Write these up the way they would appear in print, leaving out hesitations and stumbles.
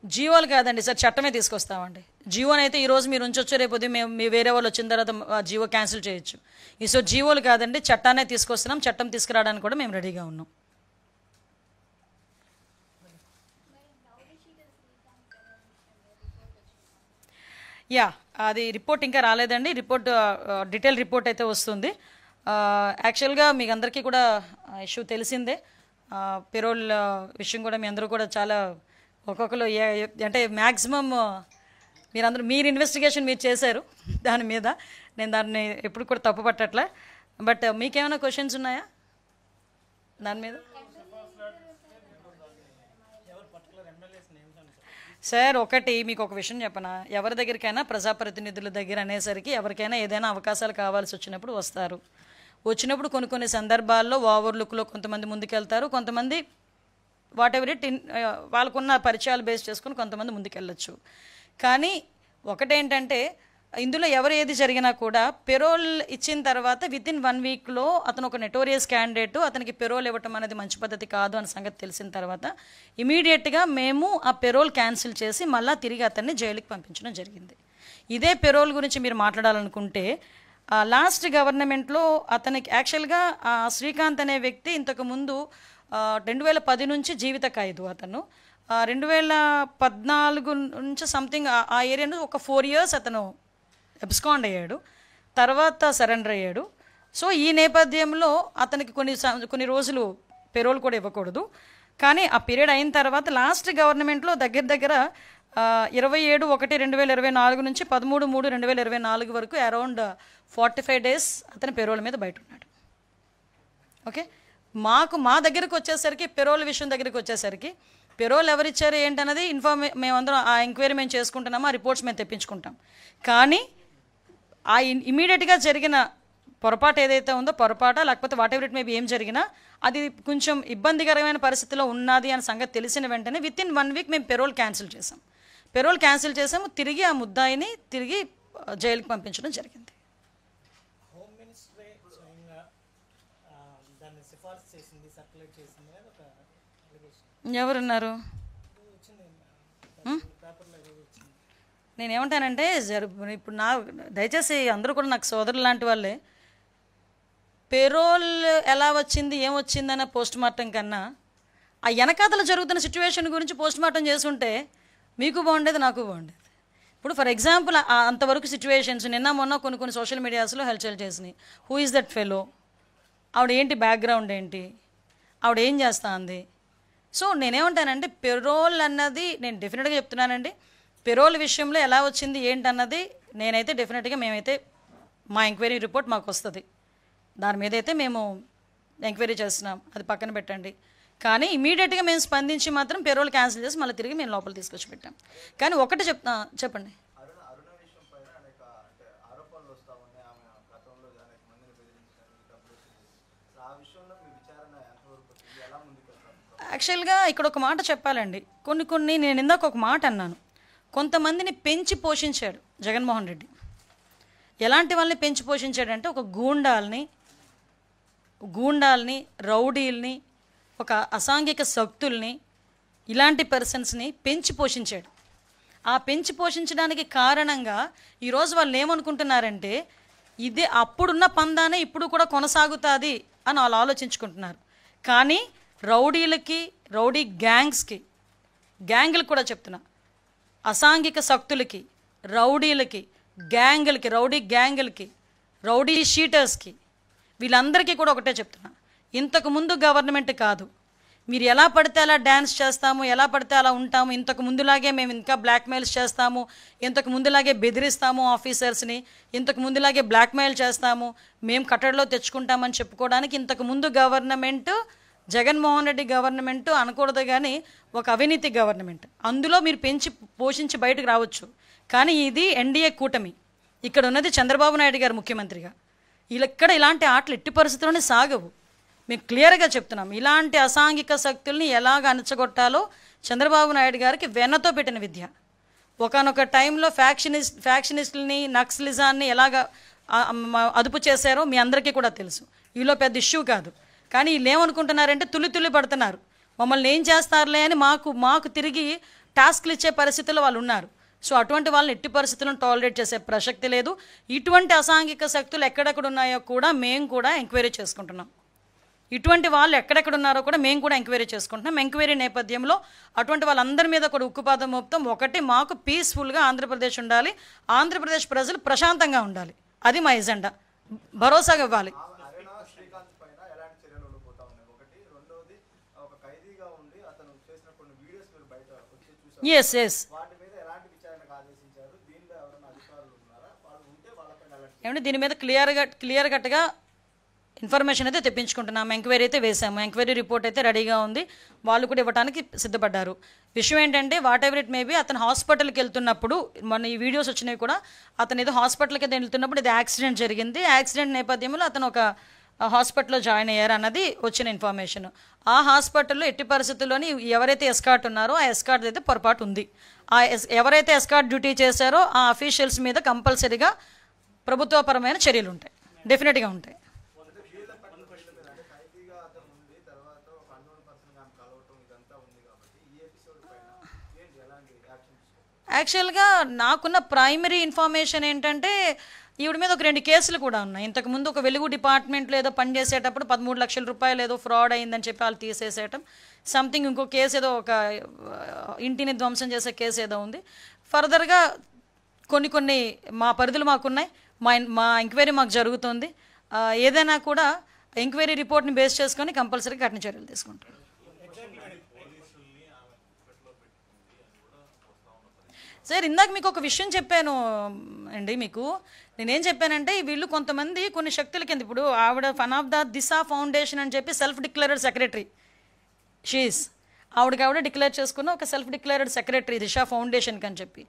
జీవోలు కాదండి సార్, చట్టమే తీసుకొస్తామండి. జీవోని అయితే ఈరోజు మీరు ఉంచొచ్చు, రేపు మేము మీ వేరే వాళ్ళు వచ్చిన తర్వాత జీవో క్యాన్సిల్ చేయొచ్చు. సో జీవోలు కాదండి, చట్టాన్నే తీసుకొస్తున్నాం. చట్టం తీసుకురావడానికి కూడా మేము రెడీగా ఉన్నాం. యా, అది రిపోర్ట్ ఇంకా రాలేదండి. రిపోర్ట్ డీటెయిల్ రిపోర్ట్ అయితే వస్తుంది. యాక్చువల్గా మీకు అందరికీ కూడా ఇష్యూ తెలిసిందే. పెరోల్ విషయం కూడా మీ అందరూ కూడా చాలా ఒక్కొక్కరు అంటే మ్యాక్సిమం మీరు ఇన్వెస్టిగేషన్ మీరు చేశారు దాని మీద. నేను దాన్ని ఎప్పుడు కూడా తప్పు పట్టట్లే. బట్ మీకేమైనా క్వశ్చన్స్ ఉన్నాయా దాని మీద? సార్ ఒకటి మీకు ఒక విషయం చెప్పనా, ఎవరి దగ్గరికైనా ప్రజాప్రతినిధుల దగ్గర అనేసరికి ఎవరికైనా ఏదైనా అవకాశాలు కావాల్సి వచ్చినప్పుడు వస్తారు. వచ్చినప్పుడు కొన్ని సందర్భాల్లో ఓవర్ లుక్లో కొంతమంది ముందుకెళ్తారు, కొంతమంది వాట్ ఎవర్ ఇట్ వాళ్ళకున్న పరిచయాలు బేస్ చేసుకుని కొంతమంది ముందుకెళ్ళచ్చు. కానీ ఒకటేంటంటే ఇందులో ఎవరు ఏది జరిగినా కూడా పెరోల్ ఇచ్చిన తర్వాత వితిన్ 1 వీక్లో అతను ఒక నెటోరియస్ క్యాండిడేట్, అతనికి పెరోల్ ఇవ్వటం అనేది మంచి పద్ధతి కాదు అన్న సంగతి తెలిసిన తర్వాత ఇమీడియట్గా మేము ఆ పెరోల్ క్యాన్సిల్ చేసి మళ్ళీ తిరిగి అతన్ని జైలుకి పంపించడం జరిగింది. ఇదే పెరోల్ గురించి మీరు మాట్లాడాలనుకుంటే లాస్ట్ గవర్నమెంట్లో అతనికి యాక్చువల్గా శ్రీకాంత్ అనే వ్యక్తి ఇంతకుముందు 2010 నుంచి జీవిత ఖైదు, అతను 2014 నుంచి సంథింగ్ ఆ ఏరియాలో ఒక 4 years అతను అబ్స్కాండ్ అయ్యాడు, తర్వాత సరెండర్ అయ్యాడు. సో ఈ నేపథ్యంలో అతనికి కొన్ని రోజులు పెరోల్ కూడా ఇవ్వకూడదు. కానీ ఆ పీరియడ్ అయిన తర్వాత లాస్ట్ గవర్నమెంట్లో దగ్గర 27/1/2024 నుంచి 13/3/2024 వరకు అరౌండ్ 45 days అతని పెరోల్ మీద బయట ఉన్నాడు. ఓకే, మా దగ్గరకు వచ్చేసరికి పెరోల్ విషయం దగ్గరికి వచ్చేసరికి పెరోల్ ఎవరిచ్చారు ఏంటన్నది మేమందరం ఆ ఎంక్వైరీ మేము చేసుకుంటున్నాము, ఆ రిపోర్ట్స్ మేము తెప్పించుకుంటాం. కానీ ఆ ఇమీడియట్గా జరిగిన పొరపాటు ఏదైతే ఉందో లేకపోతే వాట్ ఎవర్ ఇట్ మేబీ ఏం జరిగినా అది కొంచెం ఇబ్బందికరమైన పరిస్థితిలో ఉన్నది అనే సంగతి తెలిసిన వెంటనే వితిన్ 1 week మేము పెరోల్ క్యాన్సిల్ చేసాము. తిరిగి ఆ ముద్దాయిని తిరిగి జైలుకి పంపించడం జరిగింది. ఎవరున్నారు? నేనేమంటానంటే ఇప్పుడు దయచేసి అందరూ కూడా నాకు సోదరులు లాంటి వాళ్ళే. పెరోల్ ఎలా వచ్చింది ఏమొచ్చిందన్న పోస్ట్ మార్టం కన్నా ఆ వెనకాతలు జరుగుతున్న సిచ్యువేషన్ గురించి పోస్ట్ మార్టం చేసుంటే మీకు బాగుండేది, నాకు బాగుండేది. ఇప్పుడు ఫర్ ఎగ్జాంపుల్ అంతవరకు సిచ్యువేషన్స్ నిన్న మొన్న కొన్ని సోషల్ మీడియాస్లో హల్చల్ చేసినాయి. హూ ఈజ్ దట్ ఫెలో, ఆవిడ ఏంటి బ్యాక్గ్రౌండ్ ఏంటి, ఆవిడ ఏం చేస్తా అంది. సో నేనేమంటానంటే పెరోల్ అన్నది నేను డెఫినెట్గా చెప్తున్నానండి, పెరోల్ విషయంలో ఎలా వచ్చింది ఏంటన్నది నేనైతే డెఫినెట్గా మేమైతే మా ఎంక్వైరీ రిపోర్ట్ మాకు వస్తుంది, దాని మీద అయితే మేము ఎంక్వైరీ చేస్తున్నాం, అది పక్కన పెట్టండి. కానీ ఇమీడియట్గా మేము స్పందించి మాత్రం పెరోల్ క్యాన్సిల్ చేసి మళ్ళీ తిరిగి మేము లోపల తీసుకొచ్చి పెట్టాం. కానీ ఒకటి చెప్పండి. యాక్చువల్గా ఇక్కడ ఒక మాట చెప్పాలండి, కొన్ని నేను ఇందాక ఒక మాట అన్నాను, కొంతమందిని పెంచి పోషించాడు జగన్మోహన్ రెడ్డి. ఎలాంటి వాళ్ళని పెంచి పోషించాడంటే ఒక గూండాల్ని రౌడీల్ని, ఒక అసాంఘిక శక్తుల్ని, ఇలాంటి పర్సన్స్ని పెంచి పోషించాడు. ఆ పెంచి పోషించడానికి కారణంగా ఈరోజు వాళ్ళు ఏమనుకుంటున్నారంటే ఇదే అప్పుడున్న పందానే ఇప్పుడు కూడా కొనసాగుతుంది అని వాళ్ళు ఆలోచించుకుంటున్నారు. కానీ రౌడీలకి, రౌడీ గ్యాంగులకు కూడా చెప్తున్నా, అసాంఘిక శక్తులకి, రౌడీలకి, రౌడీ గ్యాంగులకి, రౌడీ షీటర్స్కి, వీళ్ళందరికీ కూడా ఒకటే చెప్తున్నా, ఇంతకుముందు గవర్నమెంట్ కాదు, మీరు ఎలా పడితే అలా డ్యాన్స్ చేస్తాము, ఎలా పడితే అలా ఉంటాము, ఇంతకు ముందులాగే మేము ఇంకా బ్లాక్మెయిల్స్ చేస్తాము, ఇంతకు ముందులాగే బెదిరిస్తాము ఆఫీసర్స్ని, ఇంతకు ముందులాగే బ్లాక్మెయిల్ చేస్తాము, మేము కట్టడిలో తెచ్చుకుంటామని చెప్పుకోవడానికి ఇంతకు ముందు గవర్నమెంట్ జగన్మోహన్ రెడ్డి గవర్నమెంట్ అనకూడదు, కానీ ఒక అవినీతి గవర్నమెంట్. అందులో మీరు పెంచి పోషించి బయటకు రావచ్చు. కానీ ఇది ఎన్డీఏ కూటమి, ఇక్కడ ఉన్నది చంద్రబాబు నాయుడు గారు ముఖ్యమంత్రిగా. ఇక్కడ ఇలాంటి ఆటలు ఎట్టి పరిస్థితుల్లోనే సాగవు. మేము క్లియర్గా చెప్తున్నాం, ఇలాంటి అసాంఘిక శక్తుల్ని ఎలాగ అణచగొట్టాలో చంద్రబాబు నాయుడు గారికి వెన్నతో పెట్టిన విద్య. ఒకనొక టైంలో ఫ్యాక్షనిస్టుల్ని, నక్సలిజాన్ని ఎలాగ అదుపు చేశారో మీ అందరికీ కూడా తెలుసు. ఈలో పెద్ద ఇష్యూ కాదు. కానీ వీళ్ళు ఏమనుకుంటున్నారంటే తుల్లి పడుతున్నారు, మమ్మల్ని ఏం చేస్తారులే అని మాకు తిరిగి టాస్క్లు ఇచ్చే పరిస్థితుల్లో వాళ్ళు ఉన్నారు. సో అటువంటి వాళ్ళని ఎట్టి పరిస్థితులను టాలరేట్ చేసే ప్రసక్తి లేదు. ఇటువంటి అసాంఘిక శక్తులు ఎక్కడెక్కడ ఉన్నాయో కూడా మేము కూడా ఎంక్వైరీ చేసుకుంటున్నాం. ఇటువంటి వాళ్ళు ఎక్కడెక్కడ ఉన్నారో కూడా మేము కూడా ఎంక్వైరీ చేసుకుంటున్నాం. ఎంక్వైరీ నేపథ్యంలో అటువంటి వాళ్ళందరి మీద కూడా ఉక్కుపాదం మోపుతాం. ఒకటి, మాకు పీస్ఫుల్గా ఆంధ్రప్రదేశ్ ఉండాలి, ఆంధ్రప్రదేశ్ ప్రజలు ప్రశాంతంగా ఉండాలి. అది మా ఎజెండా. భరోసాగా ఇవ్వాలి. ఎస్ ఏమంటే దీని మీద క్లియర్ కట్గా ఇన్ఫర్మేషన్ అయితే తెప్పించుకుంటున్నాము. ఎంక్వైరీ అయితే వేసాము. ఎంక్వైరీ రిపోర్ట్ అయితే రెడీగా ఉంది. వాళ్ళు కూడా ఇవ్వడానికి సిద్ధపడ్డారు. విషయం ఏంటంటే వాట్ ఎవర్ ఇట్ మేబీ, అతను హాస్పిటల్కి వెళ్తున్నప్పుడు, మన ఈ వీడియోస్ వచ్చినవి కూడా, అతను ఏదో హాస్పిటల్కి వెళ్తున్నప్పుడు ఇది యాక్సిడెంట్ జరిగింది. యాక్సిడెంట్ నేపథ్యంలో అతను ఒక హాస్పిటల్లో జాయిన్ అయ్యారు అన్నది వచ్చిన ఇన్ఫర్మేషన్. ఆ హాస్పిటల్లో ఎట్టి పరిస్థితుల్లోని ఎవరైతే ఎస్కార్ట్ ఉన్నారో ఆ ఎస్కార్ట్ అయితే పొరపాటు ఉంది. ఎవరైతే ఎస్కార్ట్ డ్యూటీ చేశారో ఆ అఫీషియల్స్ మీద కంపల్సరీగా ప్రభుత్వపరమైన చర్యలు ఉంటాయి, డెఫినెట్గా ఉంటాయి. యాక్చువల్గా నాకున్న ప్రైమరీ ఇన్ఫర్మేషన్ ఏంటంటే ఈవిడ మీద ఒక 2 కేసులు కూడా ఉన్నాయి. ఇంతకుముందు ఒక వెలుగు డిపార్ట్మెంట్లో ఏదో పనిచేసేటప్పుడు 13 లక్షల రూపాయలు ఏదో ఫ్రాడ్ అయిందని చెప్పి వాళ్ళు తీసేసేయటం, సంథింగ్ ఇంకో కేసు ఏదో ఒక ఇంటిని ధ్వంసం చేసే కేసు ఏదో ఉంది. ఫర్దర్గా కొన్ని మా పరిధులు మాకున్నాయి. మా ఎంక్వైరీ మాకు జరుగుతుంది. ఏదైనా కూడా ఎంక్వైరీ రిపోర్ట్ని బేస్ చేసుకొని కంపల్సరీగా కఠిన చర్యలు తీసుకుంటాం. సార్ ఇందాక మీకు ఒక విషయం చెప్పాను అండి. నేనేం చెప్పానంటే వీళ్ళు కొంతమంది కొన్ని శక్తుల కింద, ఇప్పుడు ఆవిడ one of the Disha foundation అని చెప్పి సెల్ఫ్ డిక్లేర్డ్ సెక్రటరీ షీస్, ఆవిడ డిక్లేర్ చేసుకున్న ఒక సెల్ఫ్ డిక్లేర్డ్ సెక్రటరీ దిశ ఫౌండేషన్కి అని చెప్పి.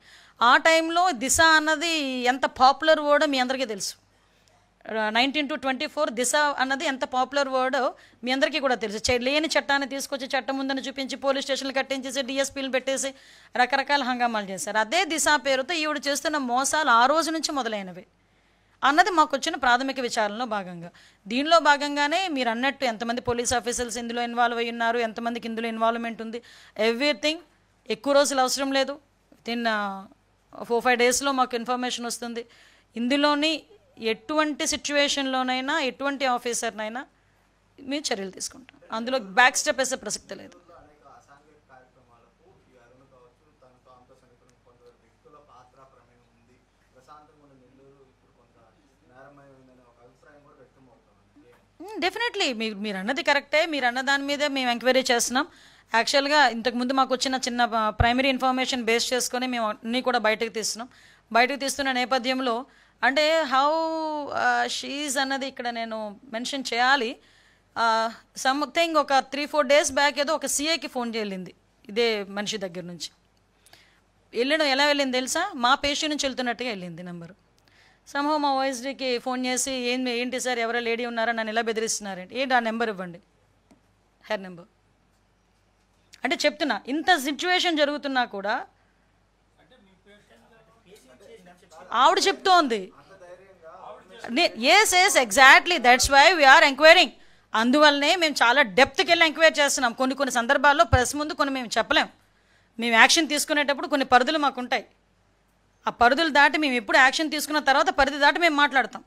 ఆ టైంలో దిశ అన్నది ఎంత పాపులర్ వర్డ్ మీ అందరికీ తెలుసు. 19 to 24 దిశ అన్నది ఎంత పాపులర్ వర్డ్ మీ అందరికీ కూడా తెలుసు. లేని చట్టాన్ని తీసుకొచ్చి చట్టం ముందని చూపించి పోలీస్ స్టేషన్లు కట్టించేసి డిఎస్పీలు పెట్టేసి రకరకాల హంగామాలు చేశారు. అదే దిశ పేరుతో ఈవిడ చేస్తున్న మోసాలు ఆ రోజు నుంచి మొదలైనవి అన్నది మాకు వచ్చిన ప్రాథమిక విచారణలో భాగంగా. దీనిలో భాగంగానే మీరు అన్నట్టు ఎంతమంది పోలీస్ ఆఫీసర్స్ ఇందులో ఇన్వాల్వ్ అయ్యి ఉన్నారు, ఎంతమందికి ఇందులో ఇన్వాల్వ్మెంట్ ఉంది, ఎవ్రీథింగ్. ఎక్కువ రోజులు అవసరం లేదు, వితిన్ 4-5 డేస్లో మాకు ఇన్ఫర్మేషన్ వస్తుంది. ఇందులోని ఎటువంటి సిచ్యువేషన్లోనైనా ఎటువంటి ఆఫీసర్నైనా మేము చర్యలు తీసుకుంటాం. అందులో బ్యాక్ స్టెప్ వేసే ప్రసక్తి లేదు. డెఫినెట్లీ మీరు అన్నది కరెక్టే. మీరు అన్న దాని మీదే మేము ఎంక్వైరీ చేస్తున్నాం. యాక్చువల్గా ఇంతకుముందు మాకు వచ్చిన చిన్న ప్రైమరీ ఇన్ఫర్మేషన్ బేస్ చేసుకొని మేము అన్నీ కూడా బయటకు తీస్తున్న నేపథ్యంలో అంటే హౌ షీజ్ అన్నది ఇక్కడ నేను మెన్షన్ చేయాలి. సంథింగ్ ఒక 3-4 డేస్ బ్యాక్ ఏదో ఒక సిఐకి ఫోన్ చేయలింది ఇదే మనిషి దగ్గర నుంచి. వెళ్ళడం ఎలా వెళ్ళింది తెలుసా? మా పేషెంట్ నుంచి వెళ్తున్నట్టుగా వెళ్ళింది నెంబరు. సంహో మా ఓఎస్డీకి ఫోన్ చేసి ఏంటి సార్ ఎవరో లేడీ ఉన్నారా, నన్ను ఎలా బెదిరిస్తున్నారంటే, ఏంటి ఆ నెంబర్ ఇవ్వండి, హెర్ నెంబర్ అంటే చెప్తున్నా. ఇంత సిచ్యువేషన్ జరుగుతున్నా కూడా ఆవిడ చెప్తోంది. Yes exactly, that's why we are enquiring. అందువల్లనే మేము చాలా డెప్త్కి వెళ్ళి ఎంక్వైరీ చేస్తున్నాం. కొన్ని సందర్భాల్లో ప్రెస్ ముందు కొన్ని మేము చెప్పలేం. మేము యాక్షన్ తీసుకునేటప్పుడు కొన్ని పరిధులు మాకు ఉంటాయి. ఆ పరిధులు దాటి మేము ఎప్పుడు యాక్షన్ తీసుకున్న తర్వాత పరిధి దాటి మేము మాట్లాడతాం.